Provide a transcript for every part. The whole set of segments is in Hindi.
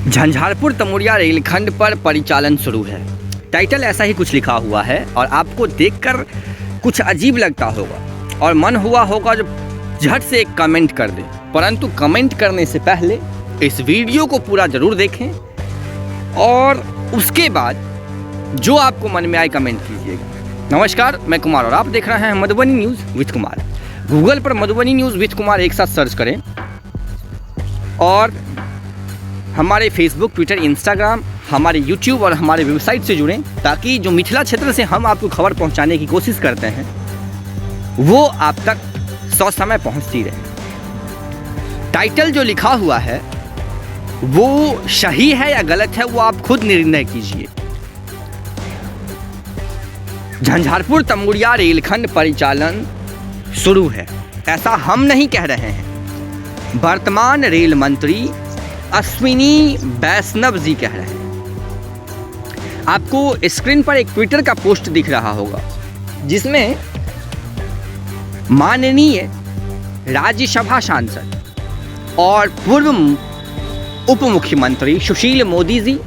झंझारपुर तमुरिया रेलखंड पर परिचालन शुरू है। टाइटल ऐसा ही कुछ लिखा हुआ है और आपको देखकर कुछ अजीब लगता होगा और मन हुआ होगा जो झट से एक कमेंट कर दें, परंतु कमेंट करने से पहले इस वीडियो को पूरा ज़रूर देखें और उसके बाद जो आपको मन में आए कमेंट कीजिएगा। नमस्कार, मैं कुमार और आप देख रहे हैं Madhubani news with Kumar. Google पर मधुबनी न्यूज़ विद कुमार एक साथ सर्च करें और हमारे फेसबुक, ट्विटर, इंस्टाग्राम, हमारे यूट्यूब और हमारे वेबसाइट से जुड़ें ताकि जो मिथिला क्षेत्र से हम आपको खबर पहुंचाने की कोशिश करते हैं वो आप तक ससमय पहुंचती रहे। टाइटल जो लिखा हुआ है वो सही है या गलत है वो आप खुद निर्णय कीजिए। झंझारपुर तमुरिया रेलखंड परिचालन शुरू है, ऐसा हम नहीं कह रहे हैं, वर्तमान रेल मंत्री अश्विनी वैष्णव जी कह रहे हैं। आपको स्क्रीन पर एक ट्विटर का पोस्ट दिख रहा होगा जिसमें माननीय राज्यसभा सांसद और पूर्व उप मुख्यमंत्री सुशील मोदी जी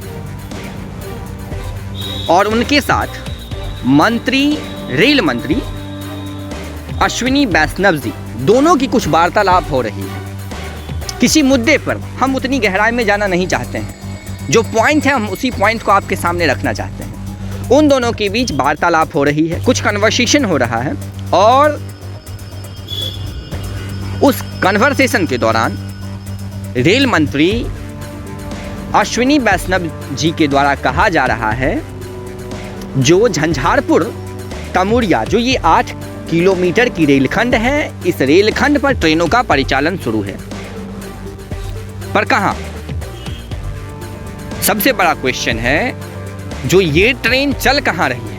और उनके साथ रेल मंत्री अश्विनी वैष्णव जी दोनों की कुछ वार्तालाप हो रही है। किसी मुद्दे पर हम उतनी गहराई में जाना नहीं चाहते हैं, जो पॉइंट है हम उसी पॉइंट को आपके सामने रखना चाहते हैं। उन दोनों के बीच वार्तालाप हो रही है, कुछ कन्वर्सेशन हो रहा है और उस कन्वर्सेशन के दौरान रेल मंत्री अश्विनी वैष्णव जी के द्वारा कहा जा रहा है जो झंझारपुर तमुरिया जो ये 8 किलोमीटर की रेलखंड है, इस रेलखंड पर ट्रेनों का परिचालन शुरू है। पर कहाँ? सबसे बड़ा क्वेश्चन है जो ये ट्रेन चल कहाँ रही है।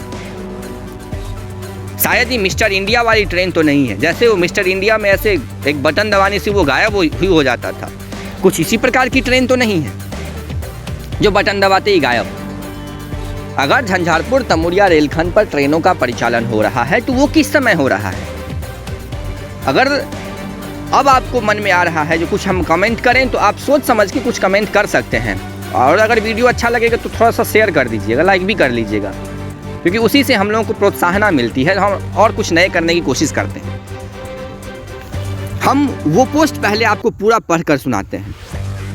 शायद ही मिस्टर इंडिया वाली ट्रेन तो नहीं है, जैसे वो मिस्टर इंडिया में ऐसे एक बटन दबाने से वो गायब हो जाता था, कुछ इसी प्रकार की ट्रेन तो नहीं है जो बटन दबाते ही गायब। अगर झंझारपुर तमुरिया रेलखंड पर ट्रेनों का परिचालन हो रहा है तो वो किस समय हो रहा है? अगर अब आपको मन में आ रहा है जो कुछ हम कमेंट करें तो आप सोच समझ के कुछ कमेंट कर सकते हैं और अगर वीडियो अच्छा लगेगा तो थोड़ा सा शेयर कर दीजिएगा, लाइक भी कर लीजिएगा, क्योंकि उसी से हम लोगों को प्रोत्साहन मिलती है, हम और कुछ नए करने की कोशिश करते हैं। हम वो पोस्ट पहले आपको पूरा पढ़कर सुनाते हैं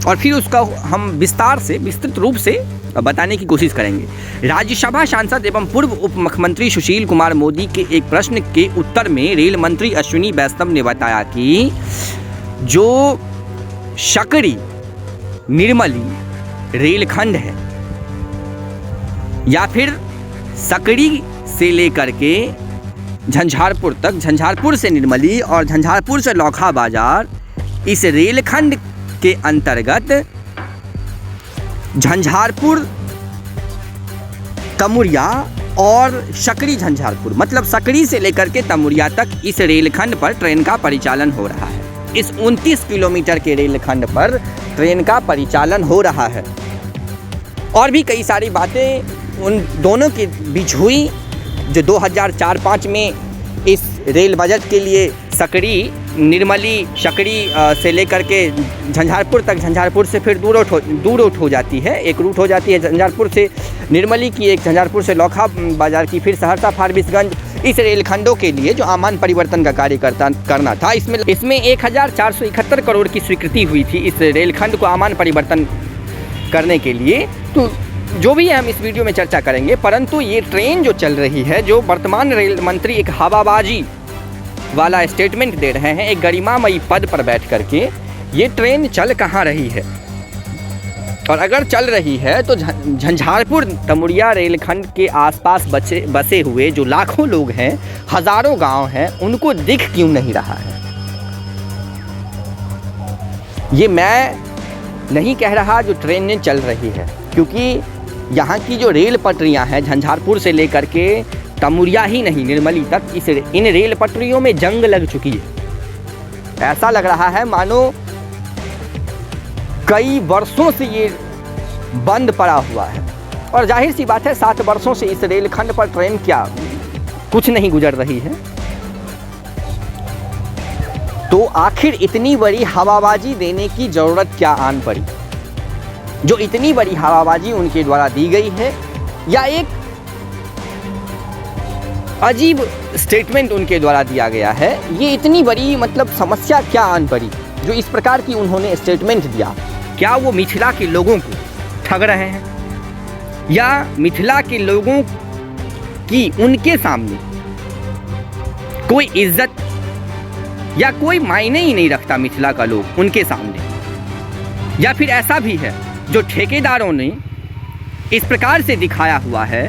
और फिर उसका हम विस्तृत रूप से बताने की कोशिश करेंगे। राज्यसभा सांसद एवं पूर्व उप मुख्यमंत्री सुशील कुमार मोदी के एक प्रश्न के उत्तर में रेल मंत्री अश्विनी वैष्णव ने बताया कि जो सकड़ी निर्मली रेलखंड है या फिर सकड़ी से लेकर के झंझारपुर तक, झंझारपुर से निर्मली और झंझारपुर से लौखा बाजार, इस रेलखंड के अंतर्गत झंझारपुर तमुरिया और सकड़ी झंझारपुर, मतलब सकड़ी से लेकर के तमुरिया तक इस रेलखंड पर ट्रेन का परिचालन हो रहा है। इस 29 किलोमीटर के रेलखंड पर ट्रेन का परिचालन हो रहा है और भी कई सारी बातें उन दोनों के बीच हुई जो 2004-05 में इस रेल बजट के लिए सकड़ी से लेकर के झंझारपुर तक, झंझारपुर से फिर दूर रूट हो जाती है, एक रूट हो जाती है झंझारपुर से निर्मली की, एक झंझारपुर से लौखा बाजार की, फिर सहरसा फारबिसगंज। इस रेलखंडों के लिए जो आमान परिवर्तन का कार्य करना था, इसमें 1471 करोड़ की स्वीकृति हुई थी इस रेलखंड को आमान परिवर्तन करने के लिए। तो जो भी है हम इस वीडियो में चर्चा करेंगे, परंतु ये ट्रेन जो चल रही है, जो वर्तमान रेल मंत्री एक हवाबाजी वाला स्टेटमेंट दे रहे हैं एक गरिमामयी पद पर बैठ करके, ये ट्रेन चल कहाँ रही है और अगर चल रही है तो झंझारपुर तमुरिया रेलखंड के आसपास बसे हुए जो लाखों लोग हैं, हजारों गांव हैं, उनको दिख क्यों नहीं रहा है? ये मैं नहीं कह रहा जो ट्रेनें चल रही है, क्योंकि यहाँ की जो रेल पटरियाँ हैं झंझारपुर से लेकर के तमुरिया ही नहीं निर्मली तक, इन रेल पटरियों में जंग लग चुकी है। ऐसा लग रहा है मानो कई वर्षों से ये बंद पड़ा हुआ है और जाहिर सी बात है 7 वर्षों से इस रेलखंड पर ट्रेन क्या कुछ नहीं गुजर रही है। तो आखिर इतनी बड़ी हवाबाजी देने की ज़रूरत क्या आन पड़ी? जो इतनी बड़ी हवाबाजी उनके द्वारा दी गई है, या एक अजीब स्टेटमेंट उनके द्वारा दिया गया है, ये इतनी बड़ी मतलब समस्या क्या आन पड़ी जो इस प्रकार की उन्होंने स्टेटमेंट दिया? क्या वो मिथिला के लोगों को ठग रहे हैं, या मिथिला के लोगों की उनके सामने कोई इज्जत या कोई मायने ही नहीं रखता मिथिला का लोग उनके सामने? या फिर ऐसा भी है जो ठेकेदारों ने इस प्रकार से दिखाया हुआ है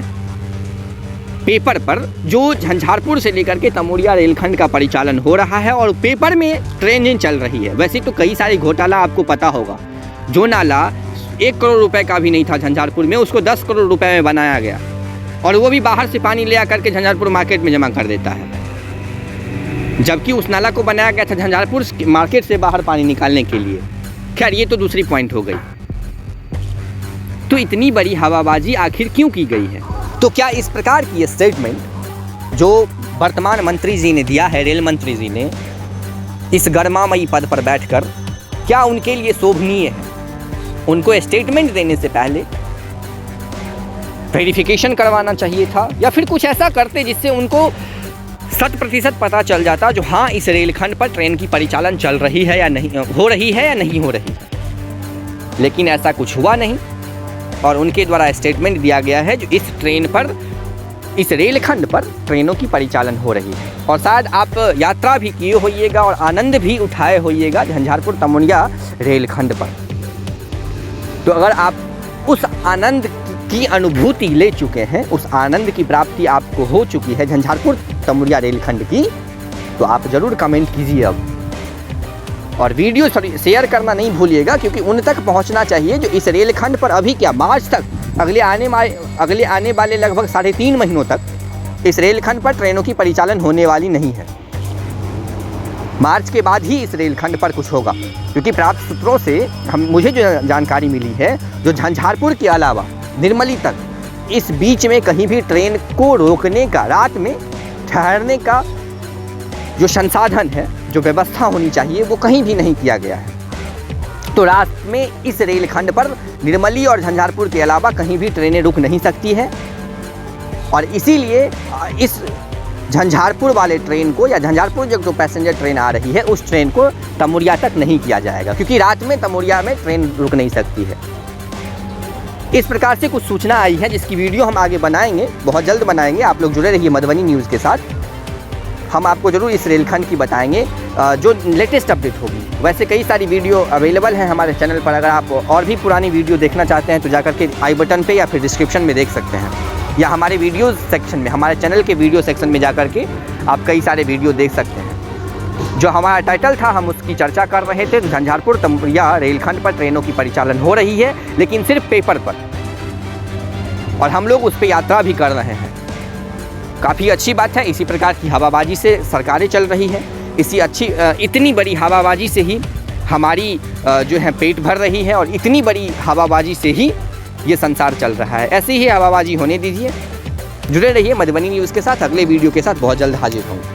पेपर पर, जो झंझारपुर से लेकर के तमोरिया रेलखंड का परिचालन हो रहा है और पेपर में ट्रेन चल रही है। वैसे तो कई सारे घोटाला आपको पता होगा, जो नाला 1 करोड़ रुपए का भी नहीं था झंझारपुर में, उसको 10 करोड़ रुपए में बनाया गया, और वो भी बाहर से पानी ले आकर के झंझारपुर मार्केट में जमा कर देता है, जबकि उस नाला को बनाया गया था झंझारपुर मार्केट से बाहर पानी निकालने के लिए। खैर, ये तो दूसरी पॉइंट हो गई। तो इतनी बड़ी हवाबाजी आखिर क्यों की गई है? तो क्या इस प्रकार की स्टेटमेंट जो वर्तमान मंत्री जी ने दिया है, रेल मंत्री जी ने, इस गरिमामयी पद पर बैठकर, क्या उनके लिए शोभनीय है? उनको स्टेटमेंट देने से पहले वेरिफिकेशन करवाना चाहिए था, या फिर कुछ ऐसा करते जिससे उनको 100% पता चल जाता जो हाँ, इस रेलखंड पर ट्रेन की परिचालन चल रही है या नहीं हो रही है, या नहीं हो रही। लेकिन ऐसा कुछ हुआ नहीं, और उनके द्वारा स्टेटमेंट दिया गया है जो इस ट्रेन पर, इस रेलखंड पर ट्रेनों की परिचालन हो रही है। और शायद आप यात्रा भी किए होइएगा और आनंद भी उठाए होइएगा झंझारपुर तमोरिया रेलखंड पर। तो अगर आप उस आनंद की अनुभूति ले चुके हैं, उस आनंद की प्राप्ति आपको हो चुकी है झंझारपुर तमोरिया रेलखंड की, तो आप ज़रूर कमेंट कीजिए अब, और वीडियो शेयर करना नहीं भूलिएगा, क्योंकि उन तक पहुंचना चाहिए जो इस रेलखंड पर अभी क्या मार्च तक, अगले आने वाले लगभग 3.5 महीनों तक इस रेलखंड पर ट्रेनों की परिचालन होने वाली नहीं है। मार्च के बाद ही इस रेलखंड पर कुछ होगा, क्योंकि प्राप्त सूत्रों से मुझे जो जानकारी मिली है, जो झंझारपुर के अलावा निर्मली तक इस बीच में कहीं भी ट्रेन को रोकने का, रात में ठहरने का जो संसाधन है, जो व्यवस्था होनी चाहिए, वो कहीं भी नहीं किया गया है। तो रात में इस रेलखंड पर निर्मली और झंझारपुर के अलावा कहीं भी ट्रेनें रुक नहीं सकती हैं, और इसीलिए इस झंझारपुर वाले ट्रेन को, या झंझारपुर जो पैसेंजर ट्रेन आ रही है, उस ट्रेन को तमोरिया तक नहीं किया जाएगा, क्योंकि रात में तमोरिया में ट्रेन रुक नहीं सकती है। इस प्रकार से कुछ सूचना आई है, जिसकी वीडियो हम आगे बनाएंगे, बहुत जल्द बनाएंगे। आप लोग जुड़े रहिए मधुबनी न्यूज़ के साथ, हम आपको ज़रूर इस रेलखंड की बताएंगे जो लेटेस्ट अपडेट होगी। वैसे कई सारी वीडियो अवेलेबल हैं हमारे चैनल पर, अगर आप और भी पुरानी वीडियो देखना चाहते हैं तो जाकर के आई बटन पे या फिर डिस्क्रिप्शन में देख सकते हैं, या हमारे वीडियोज़ सेक्शन में, हमारे चैनल के वीडियो सेक्शन में जाकर के आप कई सारे वीडियो देख सकते हैं। जो हमारा टाइटल था, हम उसकी चर्चा कर रहे थे, झंझारपुर तमोरिया रेलखंड पर ट्रेनों की परिचालन हो रही है, लेकिन सिर्फ पेपर पर, और हम लोग उस पर यात्रा भी कर रहे हैं। काफ़ी अच्छी बात है। इसी प्रकार की हवाबाजी से सरकारें चल रही हैं, इतनी बड़ी हवाबाजी से ही हमारी जो है पेट भर रही है, और इतनी बड़ी हवाबाजी से ही ये संसार चल रहा है। ऐसी ही हवाबाजी होने दीजिए। जुड़े रहिए मधुबनी न्यूज़ के साथ, अगले वीडियो के साथ बहुत जल्द हाजिर होंगे।